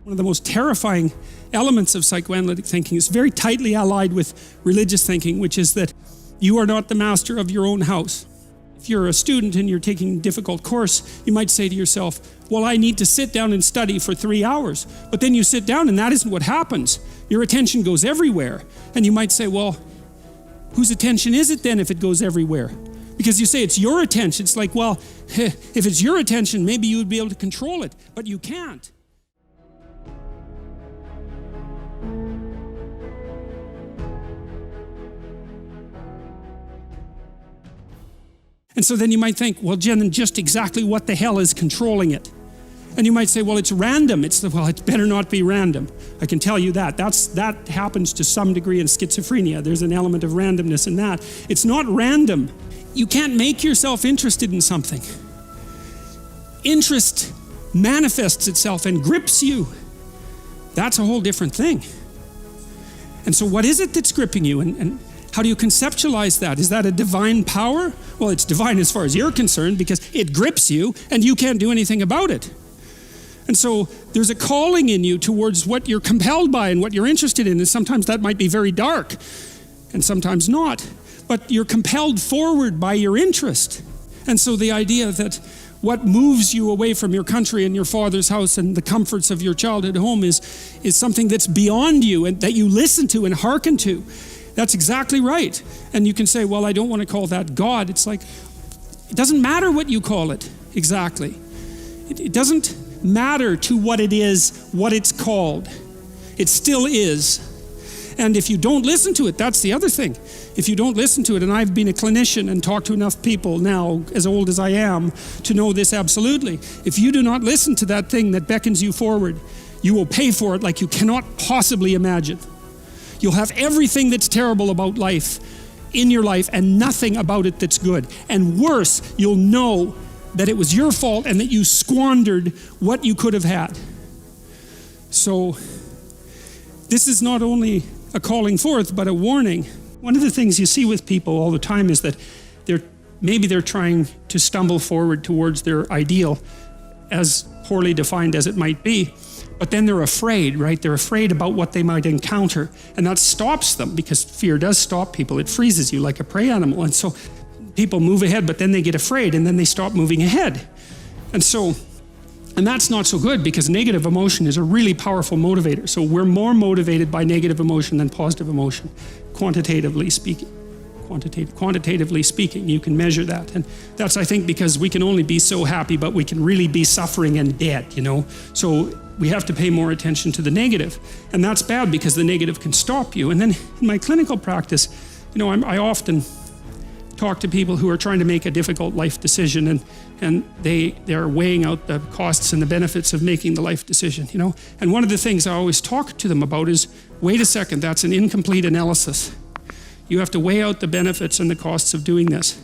One of the most terrifying elements of psychoanalytic thinking is very tightly allied with religious thinking, which is that you are not the master of your own house. If you're a student and you're taking a difficult course, you might say to yourself, well, I need to sit down and study for 3 hours. But then you sit down and that isn't what happens. Your attention goes everywhere. And you might say, well, whose attention is it then if it goes everywhere? Because you say it's your attention. It's like, well, if it's your attention, maybe you would be able to control it, but you can't. And so then you might think, well, Jen, just exactly what the hell is controlling it? And you might say, well, it's random. Well, it better not be random. I can tell you that. That happens to some degree in schizophrenia. There's an element of randomness in that. It's not random. You can't make yourself interested in something. Interest manifests itself and grips you. That's a whole different thing. And so what is it that's gripping you? And how do you conceptualize that? Is that a divine power? Well, it's divine as far as you're concerned because it grips you and you can't do anything about it. And so there's a calling in you towards what you're compelled by and what you're interested in. And sometimes that might be very dark and sometimes not. But you're compelled forward by your interest. And so the idea that what moves you away from your country and your father's house and the comforts of your childhood home is something that's beyond you and that you listen to and hearken to. That's exactly right. And you can say, well, I don't want to call that God. It's like, it doesn't matter what you call it exactly. It doesn't matter to what it is, what it's called. It still is. And if you don't listen to it, that's the other thing. If you don't listen to it, and I've been a clinician and talked to enough people now, as old as I am, to know this absolutely. If you do not listen to that thing that beckons you forward, you will pay for it like you cannot possibly imagine. You'll have everything that's terrible about life in your life and nothing about it that's good. And worse, you'll know that it was your fault and that you squandered what you could have had. So this is not only a calling forth, but a warning. One of the things you see with people all the time is that maybe they're trying to stumble forward towards their ideal, as poorly defined as it might be. But then they're afraid, right? They're afraid about what they might encounter. And that stops them because fear does stop people. It freezes you like a prey animal. And so people move ahead, but then they get afraid and then they stop moving ahead. And that's not so good because negative emotion is a really powerful motivator. So we're more motivated by negative emotion than positive emotion, quantitatively speaking. Quantitatively speaking, you can measure that. And that's, I think, because we can only be so happy, but we can really be suffering and dead, So we have to pay more attention to the negative. And that's bad because the negative can stop you. And then in my clinical practice, I often talk to people who are trying to make a difficult life decision and they're weighing out the costs and the benefits of making the life decision, And one of the things I always talk to them about is, wait a second, that's an incomplete analysis. You have to weigh out the benefits and the costs of doing this.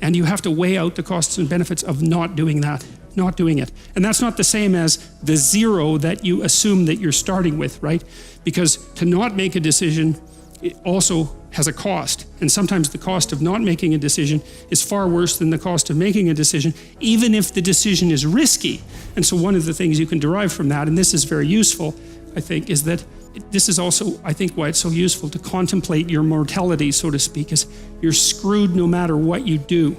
And you have to weigh out the costs and benefits of not doing that, not doing it. And that's not the same as the zero that you assume that you're starting with, right? Because to not make a decision, it also has a cost. And sometimes the cost of not making a decision is far worse than the cost of making a decision, even if the decision is risky. And so one of the things you can derive from that, and this is very useful, I think, is that this is also, I think, why it's so useful to contemplate your mortality, so to speak, is you're screwed no matter what you do.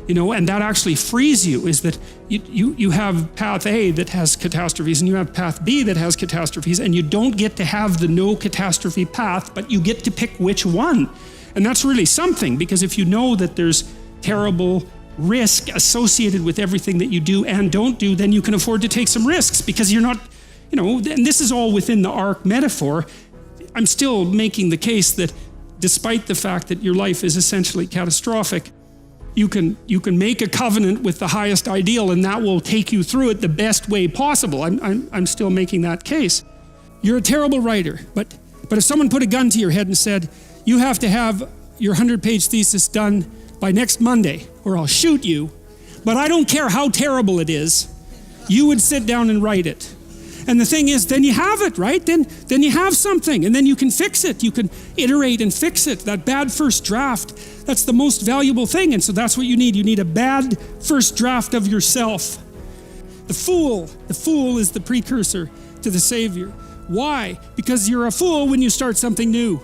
And that actually frees you, is that you have path A that has catastrophes and you have path B that has catastrophes, and you don't get to have the no catastrophe path, but you get to pick which one. And that's really something, because if you know that there's terrible risk associated with everything that you do and don't do, then you can afford to take some risks because you're not, and this is all within the arc metaphor. I'm still making the case that despite the fact that your life is essentially catastrophic, you can make a covenant with the highest ideal and that will take you through it the best way possible. I'm still making that case. You're a terrible writer, but if someone put a gun to your head and said, you have to have your 100-page thesis done by next Monday or I'll shoot you, but I don't care how terrible it is, you would sit down and write it. And the thing is, then you have it, right? Then you have something, and then you can fix it. You can iterate and fix it. That bad first draft, that's the most valuable thing. And so that's what you need. You need a bad first draft of yourself. The fool is the precursor to the Savior. Why? Because you're a fool when you start something new.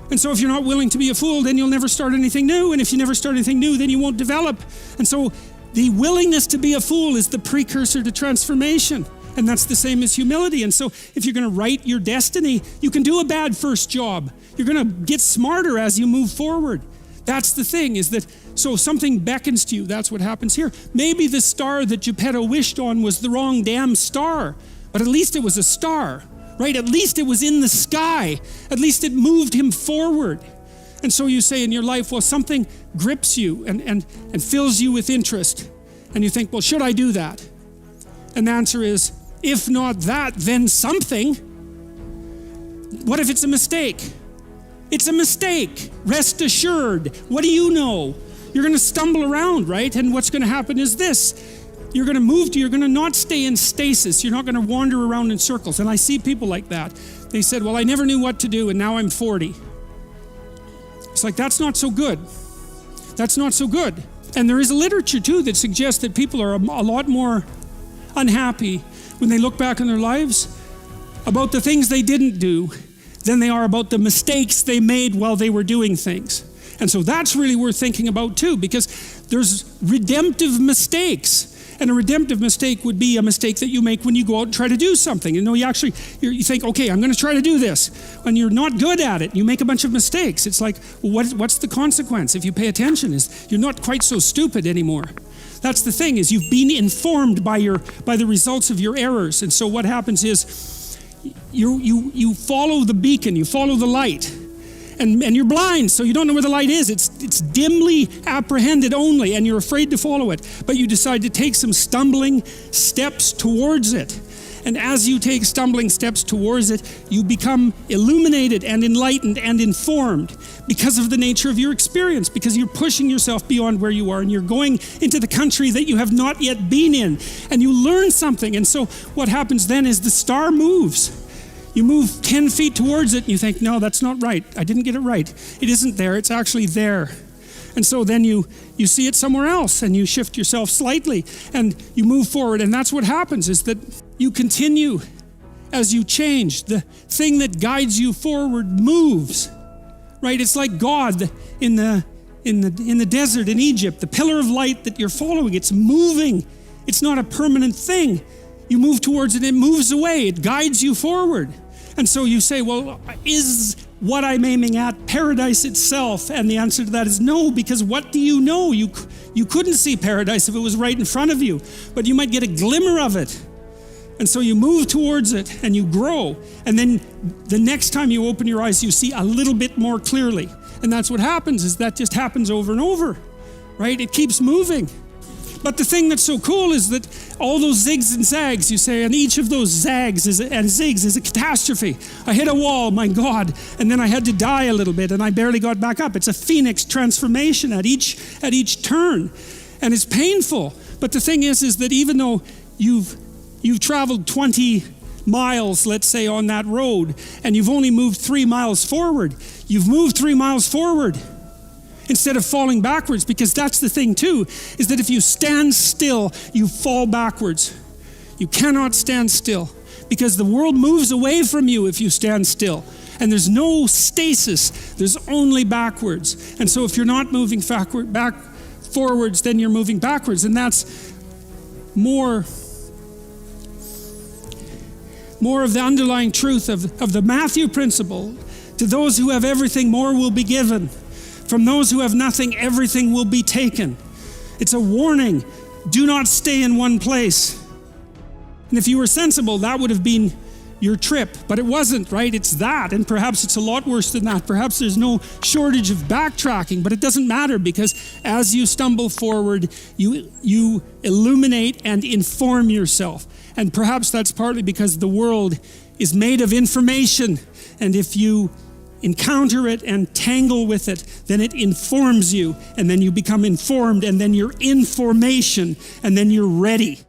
And so if you're not willing to be a fool, then you'll never start anything new. And if you never start anything new, then you won't develop. And so the willingness to be a fool is the precursor to transformation. And that's the same as humility. And so if you're going to write your destiny, you can do a bad first job. You're going to get smarter as you move forward. That's the thing, is that so something beckons to you. That's what happens here. Maybe the star that Geppetto wished on was the wrong damn star, but at least it was a star, right? At least it was in the sky. At least it moved him forward. And so you say in your life, well, something grips you and fills you with interest. And you think, well, should I do that? And the answer is, if not that, then something. What if it's a mistake? It's a mistake. Rest assured. What do you know? You're going to stumble around, right? And what's going to happen is this. You're going to not stay in stasis. You're not going to wander around in circles. And I see people like that. They said, well, I never knew what to do, and now I'm 40. It's like, that's not so good. That's not so good. And there is a literature, too, that suggests that people are a lot more unhappy when they look back on their lives about the things they didn't do than they are about the mistakes they made while they were doing things. And so that's really worth thinking about too, because there's redemptive mistakes. And a redemptive mistake would be a mistake that you make when you go out and try to do something. You know, you think, okay, I'm going to try to do this. When you're not good at it, you make a bunch of mistakes. It's like, well, what's the consequence? If you pay attention, is you're not quite so stupid anymore. That's the thing, is you've been informed by the results of your errors. And so what happens is you follow the beacon, you follow the light. And you're blind, so you don't know where the light is. It's dimly apprehended only, and you're afraid to follow it. But you decide to take some stumbling steps towards it. And as you take stumbling steps towards it, you become illuminated and enlightened and informed because of the nature of your experience, because you're pushing yourself beyond where you are, and you're going into the country that you have not yet been in, and you learn something. And so what happens then is the star moves. You move 10 feet towards it and you think, no, that's not right. I didn't get it right. It isn't there. It's actually there. And so then you see it somewhere else and you shift yourself slightly and you move forward. And that's what happens, is that you continue as you change. The thing that guides you forward moves, right? It's like God in the desert in Egypt, the pillar of light that you're following. It's moving. It's not a permanent thing. You move towards it, it moves away. It guides you forward. And so you say, well, is what I'm aiming at paradise itself? And the answer to that is no, because what do you know? You couldn't see paradise if it was right in front of you, but you might get a glimmer of it. And so you move towards it and you grow. And then the next time you open your eyes, you see a little bit more clearly. And that's what happens, is that just happens over and over, right? It keeps moving. But the thing that's so cool is that all those zigs and zags, you say, and each of those zags and zigs is a catastrophe. I hit a wall, my God, and then I had to die a little bit and I barely got back up. It's a phoenix transformation at each turn, and it's painful. But the thing is that even though you've traveled 20 miles, let's say, on that road, and you've only moved 3 miles forward, you've moved 3 miles forward instead of falling backwards, because that's the thing too, is that if you stand still, you fall backwards. You cannot stand still, because the world moves away from you if you stand still. And there's no stasis, there's only backwards. And so if you're not moving forwards, then you're moving backwards. And that's more of the underlying truth of the Matthew principle. To those who have everything, more will be given. From those who have nothing, everything will be taken. It's a warning. Do not stay in one place. And if you were sensible, that would have been your trip. But it wasn't, right? It's that. And perhaps it's a lot worse than that. Perhaps there's no shortage of backtracking, but it doesn't matter, because as you stumble forward, you illuminate and inform yourself. And perhaps that's partly because the world is made of information. And if you encounter it and tangle with it, then it informs you, and then you become informed, and then you're in formation, and then you're ready.